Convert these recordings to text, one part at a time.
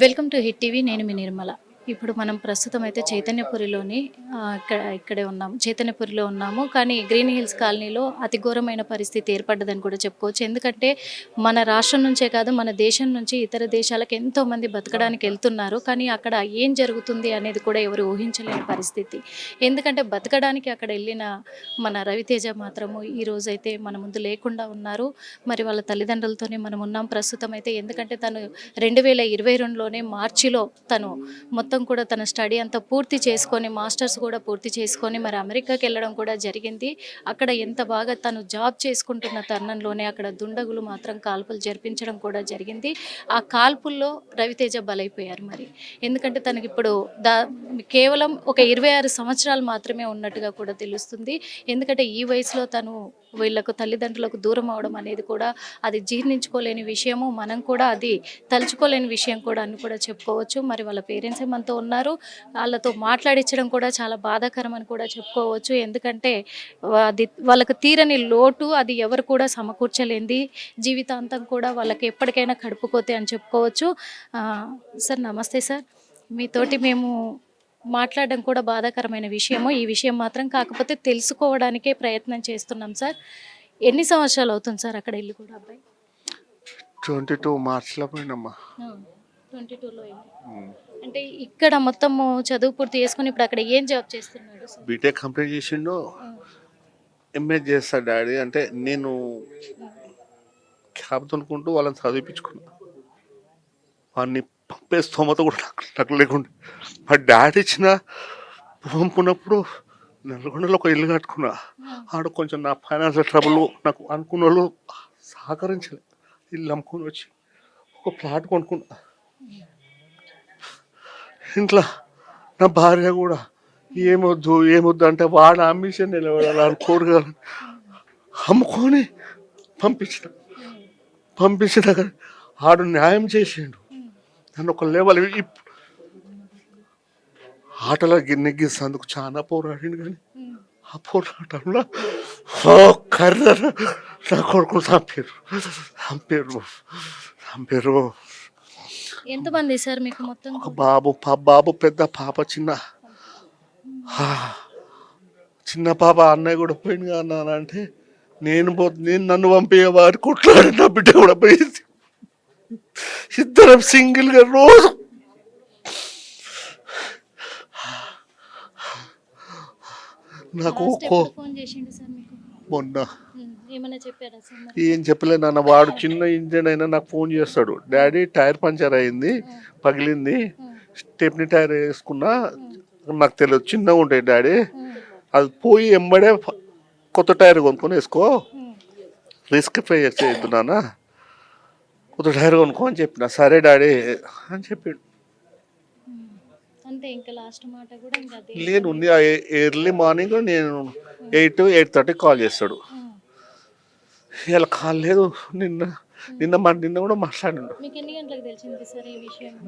Welcome to hit TV. నేను మీ నిర్మల. ఇప్పుడు మనం ప్రస్తుతం అయితే చైతన్యపురిలోని ఇక్కడే ఉన్నాము. చైతన్యపురిలో ఉన్నాము. కానీ గ్రీన్ హిల్స్ కాలనీలో అతి ఘోరమైన పరిస్థితి ఏర్పడ్డదని కూడా చెప్పుకోవచ్చు. ఎందుకంటే మన రాష్ట్రం నుంచే కాదు, మన దేశం నుంచి ఇతర దేశాలకు ఎంతోమంది బతకడానికి వెళ్తున్నారు. కానీ అక్కడ ఏం జరుగుతుంది అనేది కూడా ఎవరు ఊహించలేని పరిస్థితి. ఎందుకంటే బతకడానికి అక్కడ వెళ్ళిన మన రవితేజ మాత్రము ఈరోజైతే మన ముందు లేకుండా ఉన్నారు. మరి వాళ్ళ తల్లిదండ్రులతోనే మనం ఉన్నాం ప్రస్తుతం అయితే. ఎందుకంటే తను 2022లోనే మార్చిలో తను మొత్తం కూడా తన స్టడీ అంతా పూర్తి చేసుకొని, మాస్టర్స్ కూడా పూర్తి చేసుకొని మరి అమెరికాకి వెళ్ళడం కూడా జరిగింది. అక్కడ ఎంత బాగా తను జాబ్ చేసుకుంటున్న తరుణంలోనే అక్కడ దుండగులు మాత్రం కాల్పులు జరిపించడం కూడా జరిగింది. ఆ కాల్పుల్లో రవితేజ బలైపోయారు. మరి ఎందుకంటే తనకి ఇప్పుడు కేవలం ఒక 26 సంవత్సరాలు మాత్రమే ఉన్నట్టుగా కూడా తెలుస్తుంది. ఎందుకంటే ఈ వయసులో తను వీళ్ళకు తల్లిదండ్రులకు దూరం అవడం అనేది కూడా అది జీర్ణించుకోలేని విషయము. మనం కూడా అది తలుచుకోలేని విషయం కూడా అని కూడా చెప్పుకోవచ్చు. మరి వాళ్ళ పేరెంట్స్ మనతో ఉన్నారు. వాళ్ళతో మాట్లాడించడం కూడా చాలా బాధాకరం అని కూడా చెప్పుకోవచ్చు. ఎందుకంటే అది వాళ్ళకు తీరని లోటు, అది ఎవరు కూడా సమకూర్చలేంది. జీవితాంతం కూడా వాళ్ళకి ఎప్పటికైనా కడుపుకోతే అని చెప్పుకోవచ్చు. సార్ నమస్తే సార్. మీతోటి మేము మాట్లాడడం కూడా బాధాకరమైన విషయము. ఈ విషయం మాత్రం కాకపోతే తెలుసుకోవడానికే ప్రయత్నం చేస్తున్నాం సార్. ఎన్ని సంవత్సరాలు అవుతుంది సార్ అక్కడ ఇల్లు కూడా అబ్బాయి? 22 మార్చిలో పోయినమ్మా. 22లో అంటే ఇక్కడ మొత్తము చదువు పూర్తి చేసుకుని ఇప్పుడు అక్కడ ఏం జాబ్ చేస్తున్నాడు? బీటెక్ కంప్లీట్ చేసిండు. ఎంఏ చేస్తా డాడీ అంటే నేను క్యాబ్ తొనుకుంటూ వాళ్ళని చదివించుకున్నా. వాడిని పంపే స్తోమత కూడా నాకు లేకుండా మా డాడీ ఇచ్చిన పంపుకున్నప్పుడు నల్గొండలో ఒక ఇల్లు కట్టుకున్నా. ఆడ కొంచెం నా ఫైనాన్షియల్ ట్రబుల్ నాకు అనుకున్న వాళ్ళు సహకరించలేదు. ఇల్లు అమ్ముకొని వచ్చి ఒక ఫ్లాట్ కొనుక్కున్నా. ఇంట్లో నా భార్య కూడా ఏమొద్దు అంటే వాడు అంబిషన్ నిలబడాలని కోరుకోవాలి అమ్ముకొని పంపించిన ఆడు న్యాయం చేసిండు. నన్ను ఒక లెవెల్ ఆటలో నెగ్గిస్తేందుకు చాలా పోరాడిండు. కానీ ఆ పోరాటంలో కర్ర నా కొడుకులు చంపారు. ఎంతమంది సార్ మీకు మొత్తం? ఒక బాబు పెద్ద పాప చిన్న పాప. అన్నయ్య కూడా పోయింది కదా అంటే నేను నన్ను పంపే వారి కొట్లాడి నా బిడ్డ కూడా పోయింది. ఇద్దరం సింగిల్గా రోజు నాకు మొన్న ఏం చెప్పలే నాన్న. వాడు చిన్న ఇంజన్ అయినా నాకు ఫోన్ చేస్తాడు. డాడీ టైర్ పంచర్ అయింది, పగిలింది, స్టెప్నీ టైర్ వేసుకున్నా, నాకు తెలియదు చిన్నగా ఉంటాయి డాడీ, అది పోయి ఎంబడే కొత్త టైర్ కొనుక్కొని వేసుకో, రిస్క్ పే చేస్తున్నానా, కొత్త టైర్ కొనుక్కో అని చెప్పిన. సరే డాడీ అని చెప్పిండు. లేదు ఎర్లీ మార్నింగ్ నేను 8-8:30 కాల్ చేస్తాడు. ఇలా కాల్ లేదు. నిన్న కూడా మాట్లాడిండు.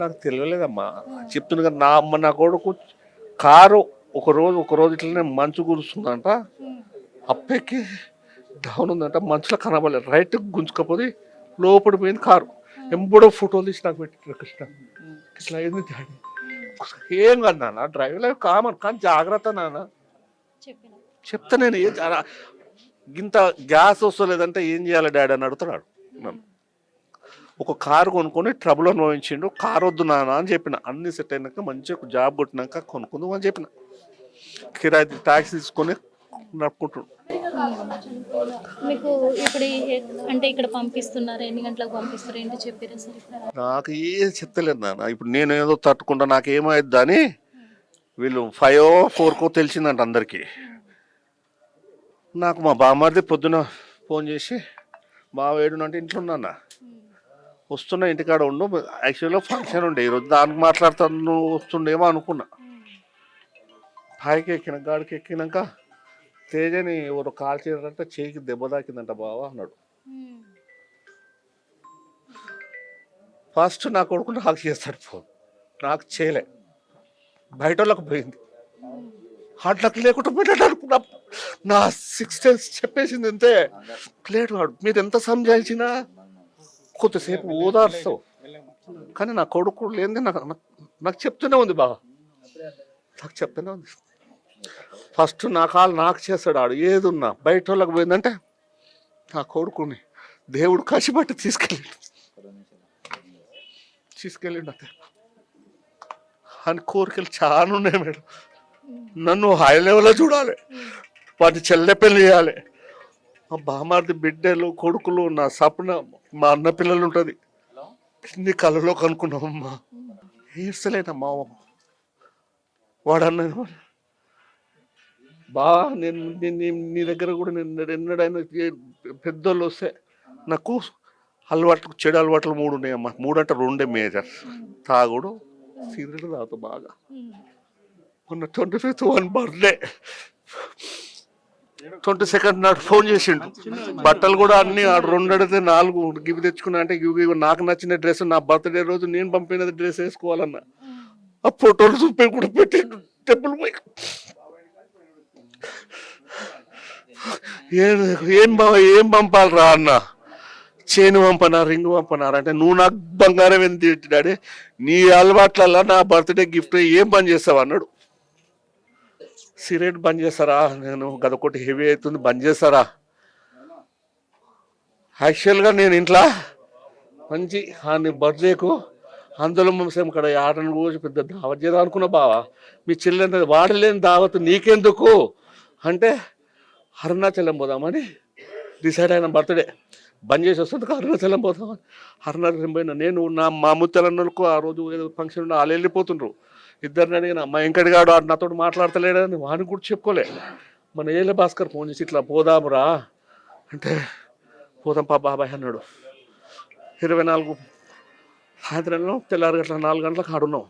నాకు తెలియలేదమ్మా. చెప్తున్నా కదా నా కొడుకు కారు ఒక రోజు ఇట్లనే మంచు కురుస్తుందంట, అప్పకి డౌన్ ఉందంట, మంచులో కనబడలేదు. రైట్ గుంజుకపోతే లోపడి పోయింది కారు. ఎంబడో ఫోటోలు తీసి నాకు పెట్టారు. కృష్ణ ఇట్లా అయింది డాడీ. ఏం కాదు నాన్న, డ్రైవింగ్ లైఫ్ కామన్, కానీ జాగ్రత్త నాన్న చెప్తా. నేను ఇంత గ్యాస్ వస్తలేదంటే ఏం చేయాలి డాడీ అని అడుగుతున్నాడు నన్ను. ఒక కారు కొనుక్కొని ట్రబుల్ అనుభవించిండు. కారు వద్దు నాన్న అని చెప్పిన. అన్ని సెట్ అయినాక మంచిగా జాబ్ కొట్టినాక కొనుక్కుందాం అని చెప్పిన. కిరాయి ట్యాక్సీ తీసుకొని నడుపుకుంటున్నాడు. మీకు ఇప్పుడు అంటే ఇక్కడ పంపిస్తున్నారు, ఎన్ని గంటలకు పంపిస్తారు ఏంటి చెప్పారా సార్? నాకు ఏం చెప్తలేదు నాన్న. ఇప్పుడు నేను ఏదో తట్టుకుంటా, నాకేమైద్ది అని. వీళ్ళు 5-4 తెలిసిందంట అందరికీ. నాకు మా బామ్మర్ది పొద్దున ఫోన్ చేసి, బావ ఏడునంటే ఇంట్లో ఉన్నా, వస్తున్నా, ఇంటికాడ ఉండు, యాక్చువల్గా ఫంక్షన్ ఉండే ఈరోజు, దానికి మాట్లాడుతాను, నువ్వు వస్తుండేమో అనుకున్నా. పైకి గాడికి ఎక్కినాక తేజని ఎవరు కాల్ చేయాలంటే చేయికి దెబ్బ తాకిందంట బావ అన్నాడు. ఫస్ట్ నా కొడుకు నాకు చేస్తాడు ఫోన్, నాకు చేయలే, బయట వాళ్ళకి పోయింది. హార్ట్లకు లేకుండా పెట్టాడు అనుకున్నా. నా 6 days చెప్పేసింది అంతే. లేడు వాడు. మీరు ఎంత సంజాయించినా కొద్దిసేపు ఓదార్స్తావు, కానీ నా కొడుకు లేనిది నాకు చెప్తూనే ఉంది బాగా, నాకు చెప్తూనే ఉంది. ఫస్ట్ నా కాలు నాకు చేస్తాడు ఆడు, ఏదున్నా బయట వాళ్ళకి పోయిందంటే నా కొడుకుని దేవుడు కసిపట్టి తీసుకెళ్ళిండు అంతే. అని కోరికలు చాలా ఉన్నాయి మేడం. నన్ను హై లెవెల్లో చూడాలి, వాటి చెల్లె పెళ్ళి చేయాలి, మా బామార్ది బిడ్డలు కొడుకులు, నా సపన మా అన్న పిల్లలు ఉంటుంది. ఇన్ని కళలో కనుక్కున్నామమ్మా, ఏడ్చలేనమ్మా. వాడన్న బా నేను నీ దగ్గర కూడా నేను ఎన్నడైనా పెద్దోళ్ళు వస్తే నాకు అలవాట్లు, చెడు అలవాట్లు 3 ఉన్నాయమ్మా. 3 అంటే 2 మేజర్. తాగుడు, సిగరెట్ తాగుతూ బాగా. మొన్న 25th 1 బర్త్డే 22nd నాడు ఫోన్ చేసిండు. బట్టలు కూడా అన్ని 2 అడిగితే 4 గివి తెచ్చుకున్నా. అంటే ఇవి నాకు నచ్చిన డ్రెస్, నా బర్త్డే రోజు నేను పంపిన డ్రెస్ వేసుకోవాలన్నా. ఆ ఫోటోలు చూపి కూడా పెట్టిండు టెంపుల్ పోయి. ఏం పంపాలరా అన్న, చేను పంపనా, రింగ్ పంపనారా అంటే, నువ్వు నాకు బంగారం ఎంత డాడీ, నీ అలవాట్లల్లా నా బర్త్డే గిఫ్ట్ ఏం పని చేస్తావు అన్నాడు. సిగరెట్ బంద్ చేస్తారా, నేను గదొకటి హెవీ అవుతుంది బంద్ చేస్తారా. యాక్చువల్గా నేను ఇంట్లో మంచి నీ బర్త్డేకు అందులో సేమ్ ఇక్కడ ఆటను రోజు పెద్ద దావత్ చేద్దాం అనుకున్నా. బావా మీ చెల్లెంత వాడలేని దావత్ నీకెందుకు అంటే, అరుణాచలం పోదామని డిసైడ్ అయిన. బర్త్డే బంద్ చేసి వస్తుంది అరుణాచలం పోదామని అరుణాచలం పోయినా. నేను మా ముత్తలన్నలకు ఆ రోజు ఏదో ఫంక్షన్ ఉన్న వాళ్ళు వెళ్ళిపోతుండ్రు. ఇద్దరిని అడిగిన, మా వెంకటగాడు నాతో మాట్లాడతలేడని వాడిని కూడా చెప్పుకోలే. మన ఏళ్ళ భాస్కర్ ఫోన్ చేసి ఇట్లా పోదామురా అంటే, పోదాం బాబాయ్ అన్నాడు. 24 సాయంత్రంలో తెల్లారి గంటల 4 గంటలకు ఆడున్నాం.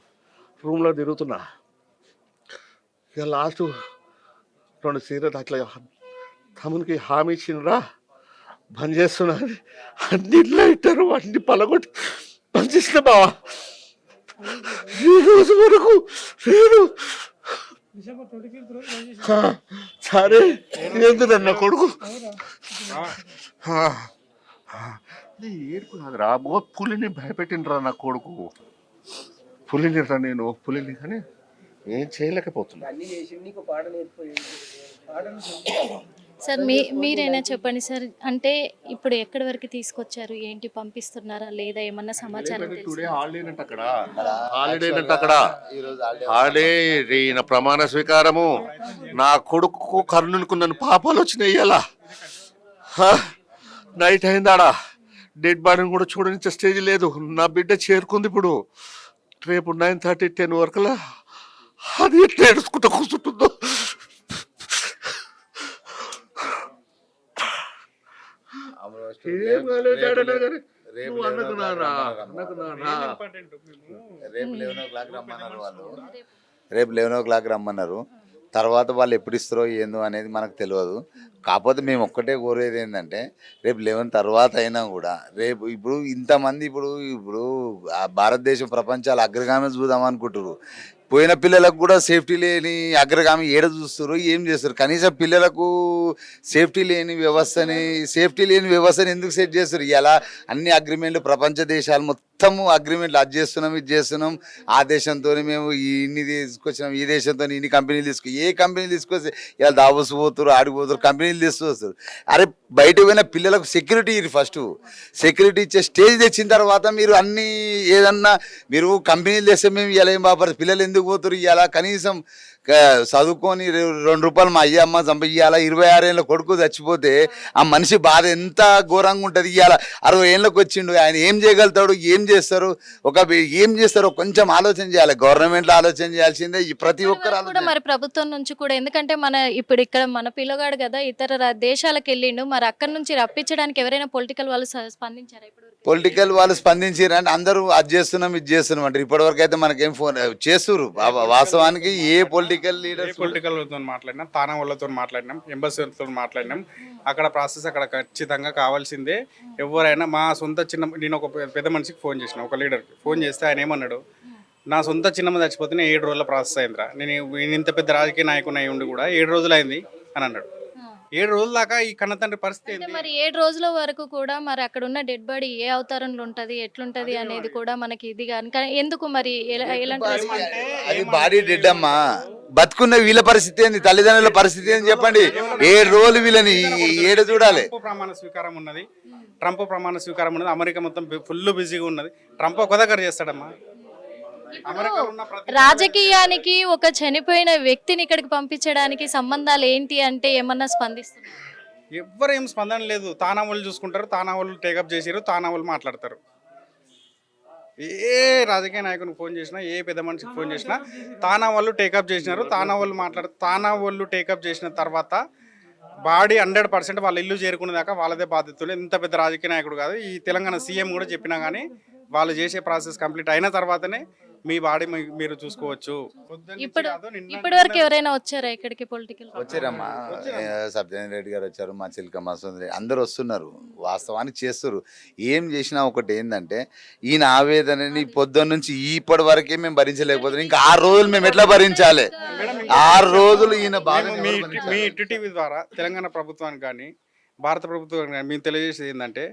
రూమ్లో తిరుగుతున్నా. ఇక లాస్ట్ 2 సీరియల్ అట్లా తమ్మునికి హామీ ఇచ్చినరా బంద్ చేస్తున్నా అని. అన్నిట్లో ఇట్టారు, అన్ని పలగొట్టి బంద్ చేసిన బావా. ఈ రోజు వరకు లేదు. సరే ఎందుకన్నా కొడుకు ఏడుపు కాదురా, పులిని భయపెట్టినరా నా కొడుకు. పులిని రా, నేను పులిని కానీ ఏం చేయలేకపోతున్నా. సార్ మీరైనా చెప్పండి సార్, అంటే ఇప్పుడు ఎక్కడి వరకు తీసుకొచ్చారు, ఏంటి పంపిస్తున్నారా లేదా, ఏమన్నా సమాచారం టుడే హాలిడే అక్కడ, హాలిడే ఈయన ప్రమాణ స్వీకారము. నా కొడుకు కర్ణునికి నన్ను పాపాలు వచ్చినాయి. అలా నైట్ అయిందాడా, డెడ్ బాడీని కూడా చూడనిచ్చే స్టేజ్ లేదు. నా బిడ్డ చేరుకుంది ఇప్పుడు. రేపు 9:30 10 వరకులా అది ఎట్లా ఏడుచుకుంటూ కూర్చుంటుందో. రేపు 11 రమ్మన్నారు. తర్వాత వాళ్ళు ఎప్పుడు ఇస్తారో ఏందో అనేది మనకు తెలియదు. కాకపోతే మేము ఒక్కటే కోరేది ఏంటంటే, రేపు 11 తర్వాత అయినా కూడా రేపు ఇప్పుడు ఇంతమంది ఇప్పుడు భారతదేశం ప్రపంచాలు అగ్రగామి చూద్దాం అనుకుంటారు. పోయిన పిల్లలకు కూడా సేఫ్టీ లేని అగ్రగామి ఏడ చూస్తారు, ఏం చేస్తారు. కనీసం పిల్లలకు సేఫ్టీ లేని వ్యవస్థని ఎందుకు సెట్ చేస్తారు? ఇలా అన్ని అగ్రిమెంట్లు ప్రపంచ దేశాలు మొత్తము అగ్రిమెంట్లు అది చేస్తున్నాం, ఇది చేస్తున్నాం. ఆ దేశంతో మేము ఇన్ని తీసుకొచ్చినాం, ఈ దేశంతో ఇన్ని కంపెనీలు ఏ కంపెనీలు తీసుకొస్తే ఇలా దావోస్ పోతారు, ఆడిపోతారు, కంపెనీలు తీసుకొస్తారు. అరే బయట పోయిన పిల్లలకు సెక్యూరిటీ ఫస్ట్ సెక్యూరిటీ ఇచ్చే స్టేజ్ తెచ్చిన తర్వాత మీరు అన్ని ఏదన్నా మీరు కంపెనీలు తెస్తే మేము ఇలా ఏం బాపడదు. పిల్లలు ఎందుకు పోతారు? ఇలా కనీసం చదువుకొని 2 రూపాయలు మా అమ్మ చంపయ్యాల. 26 ఏళ్ళ కొడుకు చచ్చిపోతే ఆ మనిషి బాధ ఎంత ఘోరంగా ఉంటుంది. ఇవాళ 60 ఏళ్ళకి వచ్చిండు, ఆయన ఏం చేయగలుగుతాడు, ఏం చేస్తారో కొంచెం ఆలోచన చేయాలి. గవర్నమెంట్లో ఆలోచన చేయాల్సిందే, ప్రతి ఒక్కరు కూడా. మరి ప్రభుత్వం నుంచి కూడా, ఎందుకంటే ఇప్పుడు ఇక్కడ మన పిల్లగాడు కదా, ఇతర దేశాలకు వెళ్ళిండు, మరి అక్కడ నుంచి రప్పించడానికి ఎవరైనా పొలిటికల్ వాళ్ళు స్పందించారా? ఇప్పుడు పొలిటికల్ వాళ్ళు స్పందించారంటే అందరూ అది చేస్తున్నాం ఇది చేస్తున్నాం అంటారు. ఇప్పటివరకు అయితే మనకేం ఫోన్ చేస్తున్నారు. వాస్తవానికి ఏ పొలిటికల్ వాళ్ళతో మాట్లాడినాం, తానా వాళ్ళతో మాట్లాడినాం, ఎంబసీతో మాట్లాడినాం. అక్కడ ప్రాసెస్ అక్కడ ఖచ్చితంగా కావాల్సిందే. ఎవరైనా మా సొంత నేను ఒక పెద్ద మనిషికి ఫోన్ చేసిన, ఒక లీడర్కి ఫోన్ చేస్తే ఆయన ఏమన్నాడు, నా సొంత చిన్నమ్మ చచ్చిపోతే 7 రోజుల ప్రాసెస్ అయిందిరా, నేను ఇంత పెద్ద రాజకీయ నాయకుని అయి ఉండి కూడా 7 రోజులు అయింది అని అన్నాడు. 7 రోజుల దాకా ఈ కన్న తండ్రి పరిస్థితి అంటే ఏంది? మరి 7 రోజుల వరకు కూడా మరి అక్కడ ఉన్న డెడ్ బాడీ ఏ అవతారంలో ఉంటది ఎట్లుంటది అనేది కూడా మనకి ఇది కానీ కానీ ఎందుకు మరి ఎలాంటి రెస్పాన్స్ అది బాడీ డెడ్ అమ్మా. బతుకున్న వీళ్ళ పరిస్థితి ఏంది, తల్లిదండ్రుల పరిస్థితి ఏంది చెప్పండి. 7 రోజులు వీళ్ళని ఏడ చూడాలి. ట్రంప్ ప్రమాణ స్వీకారం ఉన్నది, ట్రంప్ ప్రమాణ స్వీకారం ఉన్నది, అమెరికా మొత్తం ఫుల్ బిజీగా ఉన్నది. ట్రంప్ ఒక దగ్గర చేస్తాడమ్మా. అమెరికాలో ఉన్న ప్రతి రాజకీయానికి ఒక చనిపోయిన వ్యక్తిని ఇక్కడికి పంపించడానికి సంబంధాలు ఏంటి అంటే ఏమన్నా స్పందిస్తున్నారు? ఎవ్వరు ఏం స్పందన లేదు. తానా వాళ్ళు చూసుకుంటారు, తానా వాళ్ళు టేకప్ చేసారు, తానా వాళ్ళు మాట్లాడతారు. ఏ రాజకీయ నాయకునికి ఫోన్ చేసినా, ఏ పెద్ద మనిషికి ఫోన్ చేసినా తానా వాళ్ళు టేకప్ చేసినారు, తానా వాళ్ళు తానా వాళ్ళు టేకప్ చేసిన తర్వాత బాడీ 100% వాళ్ళ ఇల్లు చేరుకునే దాకా వాళ్ళదే బాధ్యతలు. ఇంత పెద్ద రాజకీయ నాయకుడు కాదు. ఈ తెలంగాణ సీఎం కూడా చెప్పినా కానీ వాళ్ళు చేసే ప్రాసెస్ కంప్లీట్ అయిన తర్వాతనే మీ బాడీ మీరు చూసుకోవచ్చు. ఇప్పటి వరకు ఎవరైనా వచ్చారా ఇక్కడికి పొలిటికల్? వచ్చారమ్మా, సత్యనారాయణ రెడ్డి గారు వచ్చారు, మా చిలకమ్మ సుందరి అందరూ వస్తున్నారు, వాస్తవానికి చేస్తారు. ఏం చేసినా ఒకటి ఏంటంటే ఈయన ఆవేదనని పొద్దున్న నుంచి ఇప్పటి వరకే మేము భరించలేకపోతున్నాం. ఇంకా 6 రోజులు మేము ఎట్లా భరించాలి? 6 రోజులు ఈయన బాధ. మీ టీవీ ద్వారా తెలంగాణ ప్రభుత్వానికి కానీ భారత ప్రభుత్వానికి కానీ మేము తెలియజేసేది ఏంటంటే,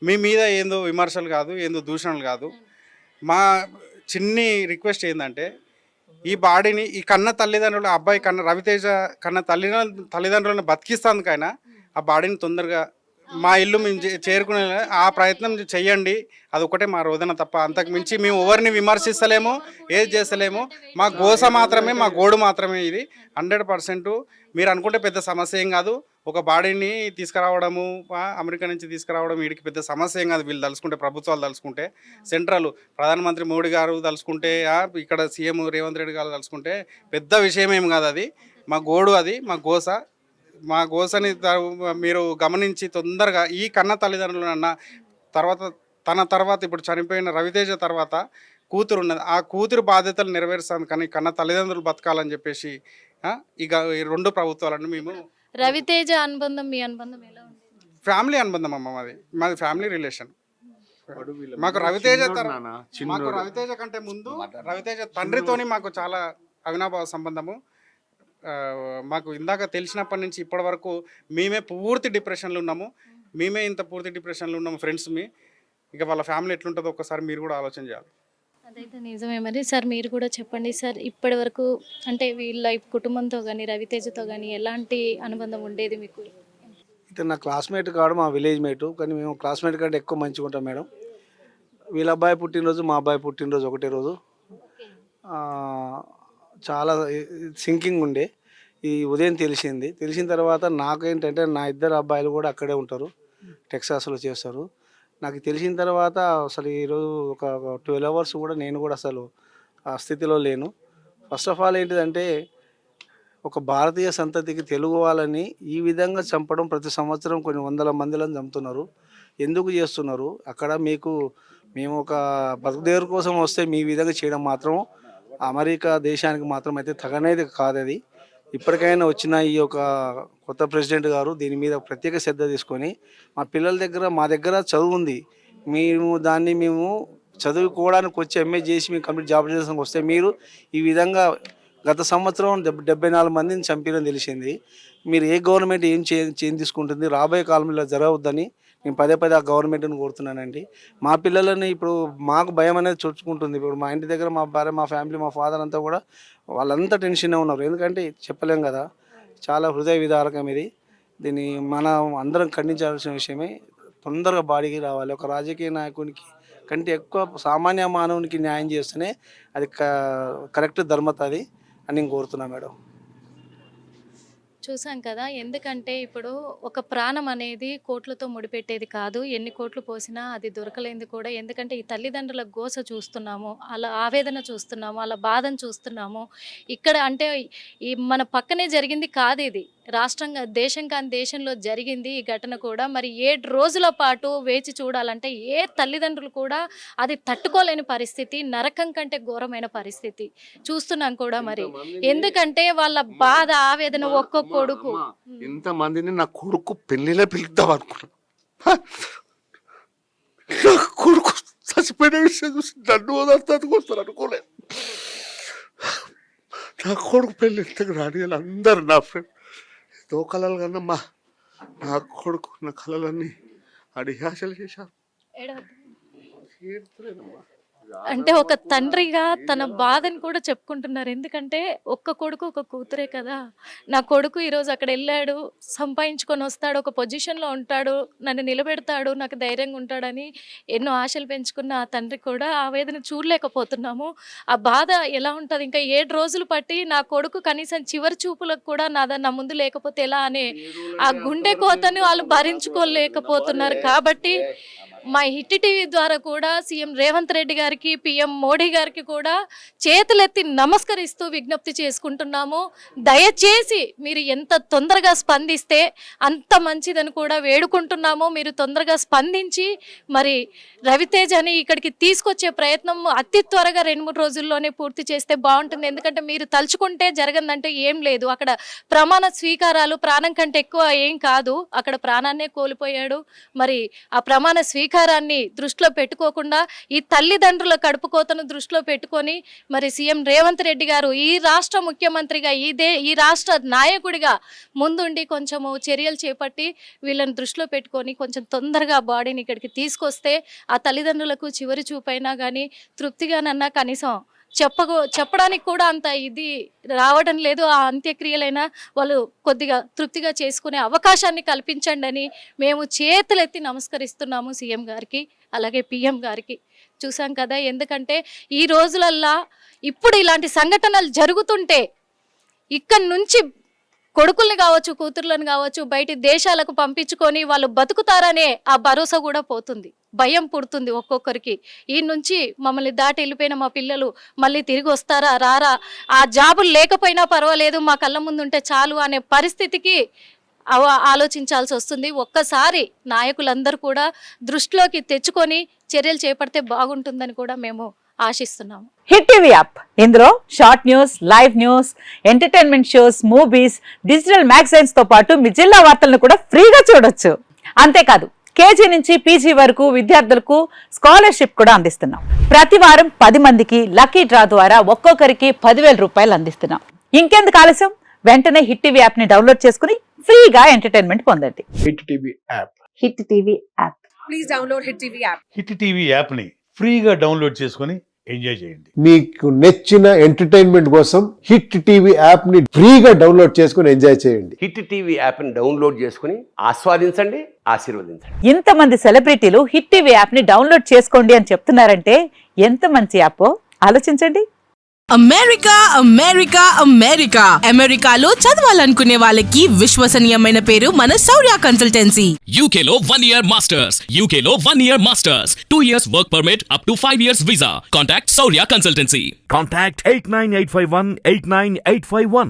మీ మీద ఏందో విమర్శలు కాదు, ఏందో దూషణలు కాదు. మా చిన్ని రిక్వెస్ట్ ఏంటంటే, ఈ బాడీని ఈ కన్న తల్లిదండ్రులు, అబ్బాయి కన్న రవితేజ కన్న తల్లిదండ్రులను బతికిస్తానికైనా ఆ బాడీని తొందరగా మా ఇల్లు మేము చేరుకునే ఆ ప్రయత్నం చెయ్యండి. అది ఒకటే మా రోదన తప్ప అంతకు మించి మేము ఎవరిని విమర్శిస్తలేము, ఏది చేస్తలేము. మా గోస మాత్రమే, మా గోడు మాత్రమే ఇది. 100% మీరు అనుకుంటే పెద్ద సమస్య ఏం కాదు. ఒక బాడీని తీసుకురావడము, అమెరికా నుంచి తీసుకురావడం వీడికి పెద్ద సమస్య ఏం కాదు. వీళ్ళు తలుచుకుంటే, ప్రభుత్వాలు తలుచుకుంటే, సెంట్రల్ ప్రధానమంత్రి మోడీ గారు తలుచుకుంటే, ఇక్కడ సీఎం రేవంత్ రెడ్డి గారు తలుచుకుంటే పెద్ద విషయం ఏం కాదు. అది మా గోడు, అది మా గోస. మా గోసని మీరు గమనించి తొందరగా ఈ కన్న తల్లిదండ్రులన్న తర్వాత ఇప్పుడు చనిపోయిన రవితేజ తర్వాత కూతురు ఉన్నది, ఆ కూతురు బాధ్యతలు నెరవేరుస్తాను. కానీ కన్న తల్లిదండ్రులు బతకాలని చెప్పేసి ఇక ఈ 2 ప్రభుత్వాలను మేము రవితేజ అనుబంధం, మీ అనుబంధం ఎలా ఉంది? ఫ్యామిలీ అనుబంధం అమ్మ. మాది ఫ్యామిలీ రిలేషన్. మాకు రవితేజ కంటే ముందు రవితేజ తండ్రితోని మాకు చాలా అవినాభావ సంబంధము. మాకు ఇందాక తెలిసినప్పటి నుంచి ఇప్పటి వరకు మేమే పూర్తి డిప్రెషన్లో ఉన్నాము. మేమే ఇంత పూర్తి డిప్రెషన్లో ఉన్నాము ఫ్రెండ్స్. ఇక వాళ్ళ ఫ్యామిలీ ఎట్లుంటుందో ఒక్కసారి మీరు కూడా ఆలోచన చేయాలి. అదైతే నిజమే. మరి సార్ మీరు కూడా చెప్పండి సార్, ఇప్పటి వరకు అంటే వీళ్ళ కుటుంబంతో కానీ రవితేజతో కానీ ఎలాంటి అనుబంధం ఉండేది మీకు? ఇతను నా క్లాస్మేట్ కాడు, మా విలేజ్ మేటు. కానీ మేము క్లాస్మేట్ కంటే ఎక్కువ మంచిగా ఉంటాం మేడం. వీళ్ళ అబ్బాయి పుట్టినరోజు, మా అబ్బాయి పుట్టినరోజు ఒకటే రోజు. చాలా సింకింగ్ ఉండే. ఈ ఉదయం తెలిసిన తర్వాత నాకేంటంటే, నా 2 అబ్బాయిలు కూడా అక్కడే ఉంటారు, టెక్సాస్లో చేస్తారు. నాకు తెలిసిన తర్వాత అసలు ఈరోజు ఒక 12 అవర్స్ కూడా నేను కూడా అసలు ఆ స్థితిలో లేను. ఫస్ట్ ఆఫ్ ఆల్ ఏంటిదంటే, ఒక భారతీయ సంతతికి తెలుగు వాళ్ళని ఈ విధంగా చంపడం, ప్రతి సంవత్సరం కొన్ని వందల మందిలను చంపుతున్నారు. ఎందుకు చేస్తున్నారు? అక్కడ మేము ఒక బతుకుదేరు కోసం వస్తే మీ విధంగా చేయడం మాత్రం అమెరికా దేశానికి మాత్రం అయితే తగనేది కాదు. అది ఇప్పటికైనా వచ్చిన ఈ యొక్క కొత్త ప్రెసిడెంట్ గారు దీని మీద ప్రత్యేక శ్రద్ధ తీసుకొని, మా దగ్గర చదువు ఉంది, మేము చదువుకోవడానికి వచ్చి ఎంఏ చేసి మేము కంప్లీట్ జాబ్ చేయడానికి వస్తే మీరు ఈ విధంగా గత సంవత్సరం 74 మందిని చంపిరని తెలిసింది. మీరు ఏ గవర్నమెంట్ ఏం తీసుకుంటుంది? రాబోయే కాలంలో జరగవద్దని నేను పదే ఆ గవర్నమెంట్ని కోరుతున్నానండి. మా పిల్లలని ఇప్పుడు మాకు భయం అనేది చొచ్చుకుంటుంది. ఇప్పుడు మా ఇంటి దగ్గర మా భార్య, మా ఫ్యామిలీ, మా ఫాదర్ అంతా కూడా వాళ్ళంతా టెన్షన్గా ఉన్నారు. ఎందుకంటే చెప్పలేం కదా, చాలా హృదయ విదారకం ఇది. దీన్ని మనం అందరం ఖండించాల్సిన విషయమే. తొందరగా బాడీకి రావాలి. ఒక రాజకీయ నాయకునికి కంటే ఎక్కువ సామాన్య మానవునికి న్యాయం చేస్తేనే అది కరెక్ట్ ధర్మత అది అని నేను కోరుతున్నా మేడం. చూసాం కదా, ఎందుకంటే ఇప్పుడు ఒక ప్రాణం అనేది కోట్లతో ముడిపెట్టేది కాదు. ఎన్ని కోట్లు పోసినా అది దొరకలేంది కూడా. ఎందుకంటే ఈ తల్లిదండ్రుల గోస చూస్తున్నాము, అలా ఆవేదన చూస్తున్నాము, అలా బాధను చూస్తున్నాము. ఇక్కడ అంటే ఈ మన పక్కనే జరిగింది కాదు, ఇది రాష్ట్రంగా దేశం కాని దేశంలో జరిగింది ఈ ఘటన కూడా. మరి 7 రోజుల పాటు వేచి చూడాలంటే ఏ తల్లిదండ్రులు కూడా అది తట్టుకోలేని పరిస్థితి, నరకం కంటే ఘోరమైన పరిస్థితి చూస్తున్నాం కూడా. మరి ఎందుకంటే వాళ్ళ బాధ, ఆవేదన ఒక్కొక్క కొడుకు. ఇంతమందిని నా కొడుకు పెళ్లిలో పిలుద్దాం అనుకున్నా. నా కొడుకు చచ్చిపోయిన విషయం చూసి నన్ను వదలతానికి వస్తారు అనుకోలేదు. నా కొడుకు పెళ్ళి ఇంతకు రాని అందరు నా ఫ్రెండ్ దోకలాలు కన్నా నా కొడుకు నా కళలన్నీ అడియాసలు చేశారు. తీర్చలేనమ్మా. అంటే ఒక తండ్రిగా తన బాధని కూడా చెప్పుకుంటున్నారు. ఎందుకంటే ఒక్క కొడుకు ఒక కూతురే కదా. నా కొడుకు ఈరోజు అక్కడ వెళ్ళాడు, సంపాదించుకొని వస్తాడు, ఒక పొజిషన్లో ఉంటాడు, నన్ను నిలబెడతాడు, నాకు ధైర్యంగా ఉంటాడని ఎన్నో ఆశలు పెంచుకున్న ఆ తండ్రి కూడా ఆవేదన చూడలేకపోతున్నాము. ఆ బాధ ఎలా ఉంటుంది, ఇంకా 7 రోజులు పట్టి నా కొడుకు కనీసం చివరి చూపులకు కూడా నా ముందు లేకపోతే ఎలా అనే ఆ గుండె కోతను వాళ్ళు భరించుకోలేకపోతున్నారు. కాబట్టి మా హిట్ టీవీ ద్వారా కూడా సీఎం రేవంత్ రెడ్డి గారికి, పీఎం మోడీ గారికి కూడా చేతులెత్తి నమస్కరిస్తూ విజ్ఞప్తి చేసుకుంటున్నాము. దయచేసి మీరు ఎంత తొందరగా స్పందిస్తే అంత మంచిదని కూడా వేడుకుంటున్నాము. మీరు తొందరగా స్పందించి మరి రవితేజని ఇక్కడికి తీసుకొచ్చే ప్రయత్నం అతి త్వరగా 2-3 రోజుల్లోనే పూర్తి చేస్తే బాగుంటుంది. ఎందుకంటే మీరు తలుచుకుంటే జరగదంటే ఏం లేదు. అక్కడ ప్రమాణ స్వీకారాలు ప్రాణం కంటే ఎక్కువ ఏం కాదు. అక్కడ ప్రాణాన్నే కోల్పోయాడు. మరి ఆ ప్రమాణ స్వీకారాన్ని దృష్టిలో పెట్టుకోకుండా ఈ తల్లిదండ్రుల కడుపు కోతను దృష్టిలో పెట్టుకొని మరి సీఎం రేవంత్ రెడ్డి గారు ఈ రాష్ట్ర ముఖ్యమంత్రిగా ఈ రాష్ట్ర నాయకుడిగా ముందుండి కొంచెము చర్యలు చేపట్టి వీళ్ళని దృష్టిలో పెట్టుకొని కొంచెం తొందరగా బాడీని ఇక్కడికి తీసుకొస్తే ఆ తల్లిదండ్రులకు చివరి చూపైనా కానీ తృప్తిగానన్నా కనీసం చెప్పడానికి కూడా అంత ఇది రావడం లేదు. ఆ అంత్యక్రియలైనా వాళ్ళు కొద్దిగా తృప్తిగా చేసుకునే అవకాశాన్ని కల్పించండి అని మేము చేతులెత్తి నమస్కరిస్తున్నాము సీఎం గారికి, అలాగే పిఎం గారికి. చూసాం కదా, ఎందుకంటే ఈ రోజులల్లా ఇప్పుడు ఇలాంటి సంఘటనలు జరుగుతుంటే ఇక్కడి నుంచి కొడుకుల్ని కావచ్చు, కూతుర్లను కావచ్చు బయటి దేశాలకు పంపించుకొని వాళ్ళు బతుకుతారనే ఆ భరోసా కూడా పోతుంది. భయం పుడుతుంది ఒక్కొక్కరికి. ఈ నుంచి మమ్మల్ని దాటి వెళ్ళిపోయిన మా పిల్లలు మళ్ళీ తిరిగి వస్తారా రారా, ఆ జాబులు లేకపోయినా పర్వాలేదు మా కళ్ళ ముందు ఉంటే చాలు అనే పరిస్థితికి ఆలోచించాల్సి వస్తుంది. ఒక్కసారి నాయకులందరూ కూడా దృష్టిలోకి తెచ్చుకొని చర్యలు చేపడితే బాగుంటుందని కూడా మేము ఆశిస్తున్నాము. హిట్ టీవీ యాప్, ఇందులో short news, live news, entertainment shows, movies, digital magazines తో పాటు మీ జిల్లా వార్తలను కూడా ఫ్రీగా చూడొచ్చు. అంతేకాదు కేజీ నుంచి పీజీ వరకు విద్యార్థులకు స్కాలర్షిప్ కూడా అందిస్తున్నాం. ప్రతి వారం 10 మందికి లక్కీ డ్రా ద్వారా ఒక్కొక్కరికి 10,000 రూపాయలు అందిస్తున్నాం. ఇంకెందుకు ఆలస్యం, వెంటనే హిట్ టీవీ యాప్ ని డౌన్లోడ్ చేసుకుని ఫ్రీగా ఎంటర్టైన్మెంట్ పొందండి. Hit TV app. Hit TV app. Please download hit TV app. Hit TV app ని ఫ్రీగా డౌన్లోడ్ చేసుకుని ఎంజాయ్ చేయండి. మీకు నచ్చిన ఎంటర్టైన్మెంట్ కోసం హిట్ టీవీ యాప్ ని ఫ్రీగా డౌన్లోడ్ చేసుకుని ఎంజాయ్ చేయండి. హిట్ టీవీ యాప్ ని డౌన్లోడ్ చేసుకుని ఆస్వాదించండి, ఆశీర్వదించండి. ఇంతమంది సెలబ్రిటీలు హిట్ టీవీ యాప్ ని డౌన్లోడ్ చేసుకోండి అని చెప్తున్నారంటే ఎంత మంచి యాప్ ఆలోచించండి. అమెరికా అమెరికా అమెరికా అమెరికాలో చదవాలనుకునే వాళ్ళకి విశ్వసనీయమైన పేరు మన శౌర్య కన్సల్టెన్సీ. UK లో 1 year masters. UK లో 1 year masters. 2 years work permit up to 5 years visa. Contact Saurya Consultancy. Contact 89851 89851.